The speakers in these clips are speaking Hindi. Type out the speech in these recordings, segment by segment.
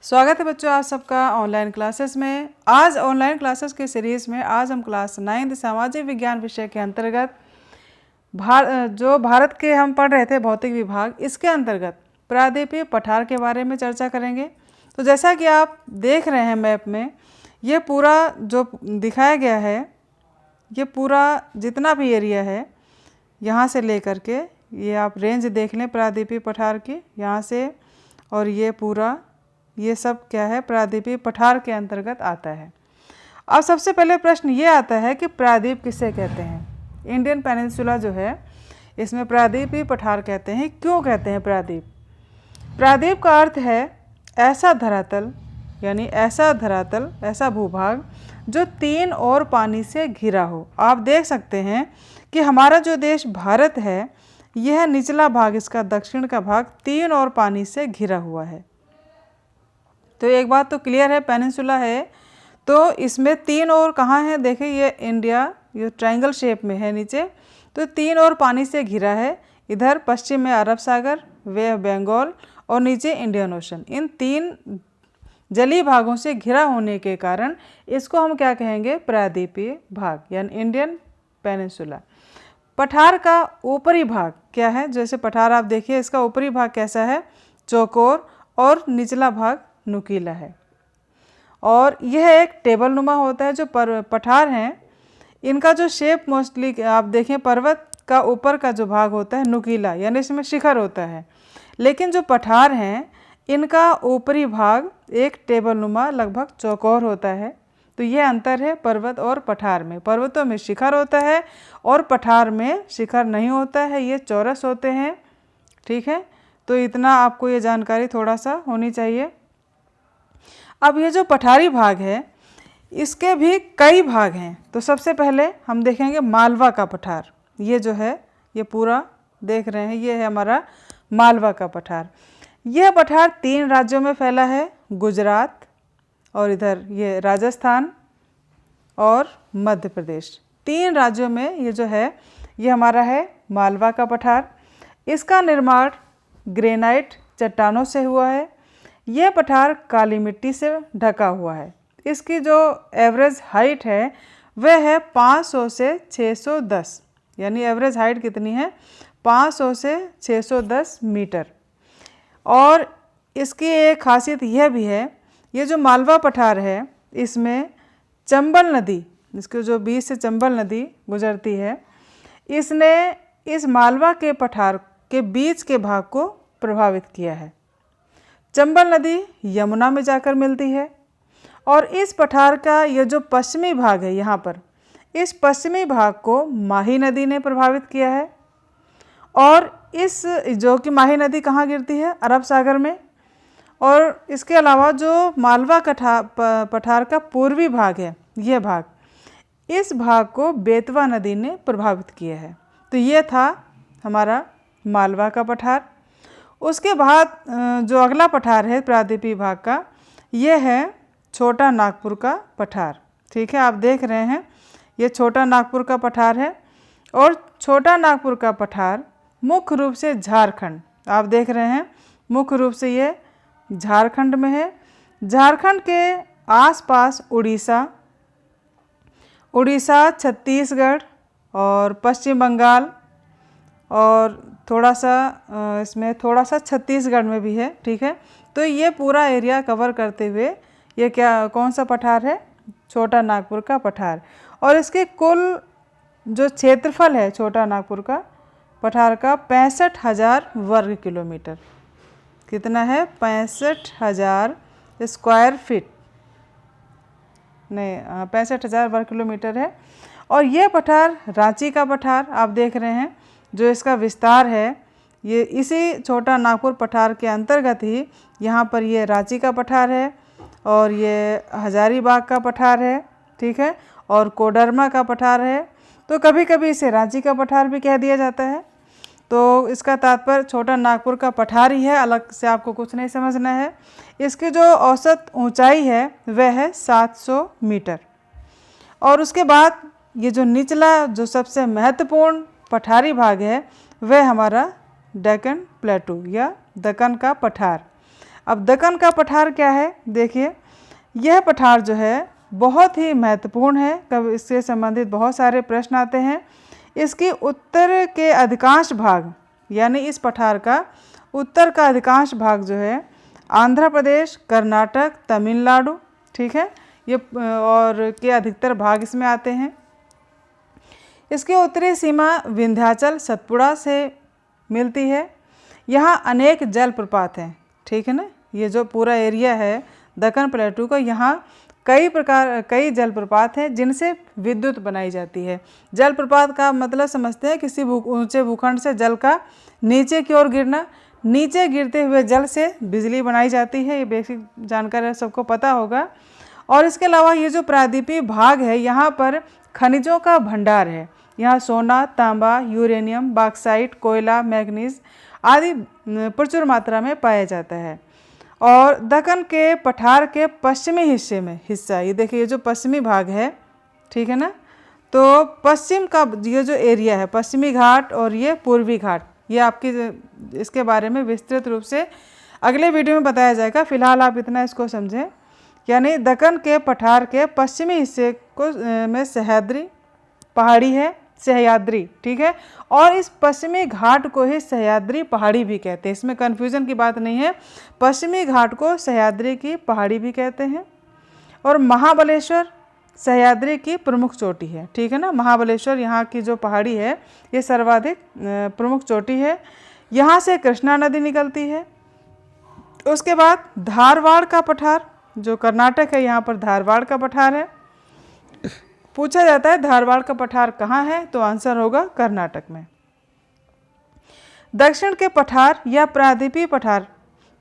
स्वागत है बच्चों आप सबका ऑनलाइन क्लासेस में। आज ऑनलाइन क्लासेस के सीरीज़ में आज हम क्लास 9 सामाजिक विज्ञान विषय के अंतर्गत जो भारत के हम पढ़ रहे थे भौतिक विभाग, इसके अंतर्गत प्रायद्वीपीय पठार के बारे में चर्चा करेंगे। तो जैसा कि आप देख रहे हैं मैप में, ये पूरा जो दिखाया गया है, ये पूरा जितना भी एरिया है यहाँ से लेकर के ये आप रेंज देख लें प्रायद्वीपीय पठार की, यहाँ से और ये पूरा ये सब क्या है प्रायद्वीपीय पठार के अंतर्गत आता है। अब सबसे पहले प्रश्न ये आता है कि प्रायद्वीप किसे कहते हैं। इंडियन पेनिनसुला जो है इसमें प्रायद्वीपीय पठार कहते हैं। क्यों कहते हैं प्रायद्वीप? प्रायद्वीप का अर्थ है ऐसा धरातल, यानी ऐसा धरातल, ऐसा भूभाग जो तीन ओर पानी से घिरा हो। आप देख सकते हैं कि हमारा जो देश भारत है, यह निचला भाग, इसका दक्षिण का भाग तीन ओर पानी से घिरा हुआ है। तो एक बात तो क्लियर है, पेनिनसुला है तो इसमें तीन ओर कहाँ है? देखिए ये इंडिया, ये ट्रायंगल शेप में है नीचे, तो तीन ओर पानी से घिरा है। इधर पश्चिम में अरब सागर, वे ऑफ बंगाल और नीचे इंडियन ओशन। इन तीन जलीय भागों से घिरा होने के कारण इसको हम क्या कहेंगे? प्रायद्वीपीय भाग, यानी इंडियन पेनिनसुला। पठार का ऊपरी भाग क्या है? जैसे पठार आप देखिए, इसका ऊपरी भाग कैसा है? चौकोर, और निचला भाग नुकीला है। और यह एक टेबल नुमा होता है। जो पठार हैं, इनका जो शेप मोस्टली आप देखें, पर्वत का ऊपर का जो भाग होता है नुकीला, यानी इसमें शिखर होता है। लेकिन जो पठार हैं, इनका ऊपरी भाग एक टेबल नुमा लगभग चौकोर होता है। तो यह अंतर है पर्वत और पठार में। पर्वतों में शिखर होता है और पठार में शिखर नहीं होता है, ये चौरस होते हैं। ठीक है, तो इतना आपको ये जानकारी थोड़ा सा होनी चाहिए। अब ये जो पठारी भाग है, इसके भी कई भाग हैं। तो सबसे पहले हम देखेंगे मालवा का पठार। ये जो है, ये पूरा देख रहे हैं, ये है हमारा मालवा का पठार। यह पठार तीन राज्यों में फैला है, गुजरात और इधर ये राजस्थान और मध्य प्रदेश। तीन राज्यों में ये जो है, ये हमारा है मालवा का पठार। इसका निर्माण ग्रेनाइट चट्टानों से हुआ है। यह पठार काली मिट्टी से ढका हुआ है। इसकी जो एवरेज हाइट है वह है 500 से 610, यानी एवरेज हाइट कितनी है? 500 से 610 मीटर। और इसकी एक खासियत यह भी है, ये जो मालवा पठार है, इसमें चंबल नदी, इसके जो बीच से चंबल नदी गुजरती है, इसने इस मालवा के पठार के बीच के भाग को प्रभावित किया है। चंबल नदी यमुना में जाकर मिलती है और इस पठार का ये जो पश्चिमी भाग है, यहाँ पर इस पश्चिमी भाग को माही नदी ने प्रभावित किया है। और इस जो कि माही नदी कहाँ गिरती है? अरब सागर में। और इसके अलावा जो मालवा पठार का पूर्वी भाग है, यह भाग, इस भाग को बेतवा नदी ने प्रभावित किया है। तो ये था हमारा मालवा का पठार। उसके बाद जो अगला पठार है प्रायद्वीपीय भाग का, ये है छोटा नागपुर का पठार। ठीक है, आप देख रहे हैं, ये छोटा नागपुर का पठार है। और छोटा नागपुर का पठार मुख्य रूप से झारखंड, आप देख रहे हैं, मुख्य रूप से ये झारखंड में है। झारखंड के आसपास उड़ीसा, छत्तीसगढ़ और पश्चिम बंगाल, और थोड़ा सा इसमें थोड़ा सा छत्तीसगढ़ में भी है। ठीक है, तो ये पूरा एरिया कवर करते हुए ये कौन सा पठार है? छोटा नागपुर का पठार। और इसके कुल जो क्षेत्रफल है छोटा नागपुर का पठार का 65,000 वर्ग किलोमीटर। कितना है? 65,000 स्क्वायर फीट, नहीं 65,000 वर्ग किलोमीटर है। और ये पठार रांची का पठार आप देख रहे हैं, जो इसका विस्तार है, ये इसी छोटा नागपुर पठार के अंतर्गत ही यहाँ पर ये रांची का पठार है और ये हजारीबाग का पठार है। ठीक है, और कोडरमा का पठार है। तो कभी कभी इसे रांची का पठार भी कह दिया जाता है। तो इसका तात्पर्य छोटा नागपुर का पठार ही है, अलग से आपको कुछ नहीं समझना है। इसकी जो औसत ऊंचाई है वह है 700 मीटर। और उसके बाद ये जो निचला, जो सबसे महत्वपूर्ण पठारी भाग है, वह हमारा डेक्कन प्लेटू या दक्कन का पठार। अब दक्कन का पठार क्या है, देखिए यह पठार जो है बहुत ही महत्वपूर्ण है, कब इससे संबंधित बहुत सारे प्रश्न आते हैं। इसकी उत्तर के अधिकांश भाग, यानी इस पठार का उत्तर का अधिकांश भाग जो है आंध्र प्रदेश, कर्नाटक, तमिलनाडु, ठीक है, ये और के अधिकतर भाग इसमें आते हैं। इसकी उत्तरी सीमा विंध्याचल सतपुड़ा से मिलती है। यहाँ अनेक जलप्रपात हैं, ठीक है ना, ये जो पूरा एरिया है दक्कन प्लेटू का, यहाँ कई जलप्रपात हैं जिनसे विद्युत बनाई जाती है। जलप्रपात का मतलब समझते हैं किसी ऊंचे भूखंड से जल का नीचे की ओर गिरना, नीचे गिरते हुए जल से बिजली बनाई जाती है, ये बेसिक जानकारी सबको पता होगा। और इसके अलावा ये जो प्रायद्वीपीय भाग है यहाँ पर खनिजों का भंडार है। यहाँ सोना, तांबा, यूरेनियम, बॉक्साइट, कोयला, मैग्नीज आदि प्रचुर मात्रा में पाया जाता है। और दक्कन के पठार के पश्चिमी हिस्सा ये देखिए, ये जो पश्चिमी भाग है, ठीक है ना, तो पश्चिम का ये जो एरिया है पश्चिमी घाट और ये पूर्वी घाट, ये आपकी इसके बारे में विस्तृत रूप से अगले वीडियो में बताया जाएगा। फिलहाल आप इतना इसको समझें, यानी दक्कन के पठार के पश्चिमी हिस्से को में सह्याद्री पहाड़ी है, सह्याद्री, ठीक है, और इस पश्चिमी घाट को ही सह्याद्री पहाड़ी भी कहते हैं। इसमें कन्फ्यूजन की बात नहीं है, पश्चिमी घाट को सह्याद्री की पहाड़ी भी कहते हैं। और महाबलेश्वर सह्याद्री की प्रमुख चोटी है, ठीक है ना, महाबलेश्वर यहाँ की जो पहाड़ी है ये सर्वाधिक प्रमुख चोटी है। यहाँ से कृष्णा नदी निकलती है। उसके बाद धारवाड़ का पठार जो कर्नाटक है, यहाँ पर धारवाड़ का पठार है। पूछा जाता है धारवाड़ का पठार कहाँ है, तो आंसर होगा कर्नाटक में। दक्षिण के पठार या प्रायद्वीपीय पठार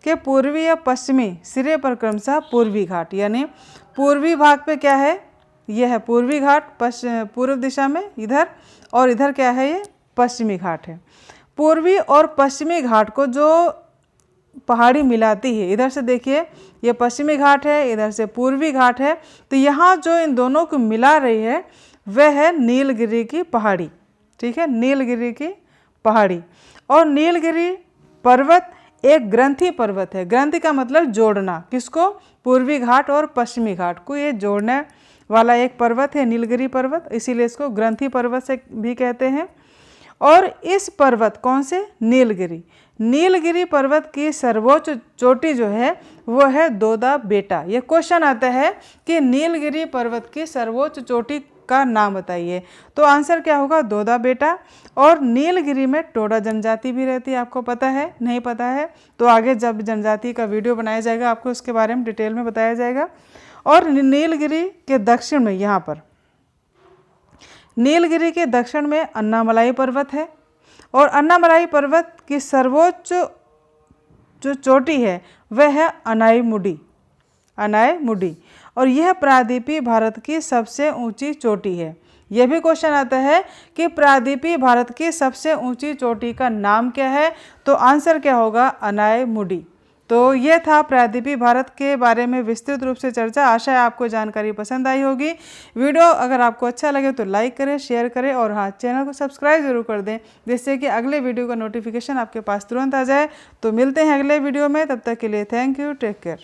के पूर्वी या पश्चिमी सिरे पर क्रमशः पूर्वी घाट, यानी पूर्वी भाग पे क्या है, यह है पूर्वी घाट, पूर्व दिशा में इधर, और इधर क्या है, ये पश्चिमी घाट है। पूर्वी और पश्चिमी घाट को जो पहाड़ी मिलाती है, इधर से देखिए ये पश्चिमी घाट है, इधर से पूर्वी घाट है, तो यहाँ जो इन दोनों को मिला रही है वह है नीलगिरी की पहाड़ी, ठीक है, नीलगिरी की पहाड़ी। और नीलगिरी पर्वत एक ग्रंथि पर्वत है। ग्रंथि का मतलब जोड़ना, किसको, पूर्वी घाट और पश्चिमी घाट को, ये जोड़ने वाला एक पर्वत है नीलगिरी पर्वत, इसीलिए इसको ग्रंथि पर्वत से भी कहते हैं। और इस पर्वत कौन से, नीलगिरी पर्वत की सर्वोच्च चोटी जो है वो है दोदा बेटा। ये क्वेश्चन आता है कि नीलगिरी पर्वत की सर्वोच्च चोटी का नाम बताइए, तो आंसर क्या होगा, दोदा बेटा। और नीलगिरी में टोडा जनजाति भी रहती है, आपको पता है, नहीं पता है तो आगे जब जनजाति का वीडियो बनाया जाएगा आपको उसके बारे में डिटेल में बताया जाएगा। और नीलगिरी के दक्षिण में, यहाँ पर नीलगिरी के दक्षिण में अन्नामलाई पर्वत है, और अन्नामलाई पर्वत की सर्वोच्च जो चोटी है वह है अनाईमुडी, और यह प्रायद्वीपीय भारत की सबसे ऊंची चोटी है। यह भी क्वेश्चन आता है कि प्रायद्वीपीय भारत की सबसे ऊंची चोटी का नाम क्या है, तो आंसर क्या होगा, अनाईमुडी। तो ये था प्रायद्वीपीय भारत के बारे में विस्तृत रूप से चर्चा। आशा है आपको जानकारी पसंद आई होगी। वीडियो अगर आपको अच्छा लगे तो लाइक करें, शेयर करें, और हाँ, चैनल को सब्सक्राइब जरूर कर दें, जिससे कि अगले वीडियो का नोटिफिकेशन आपके पास तुरंत आ जाए। तो मिलते हैं अगले वीडियो में, तब तक के लिए थैंक यू, टेक केयर।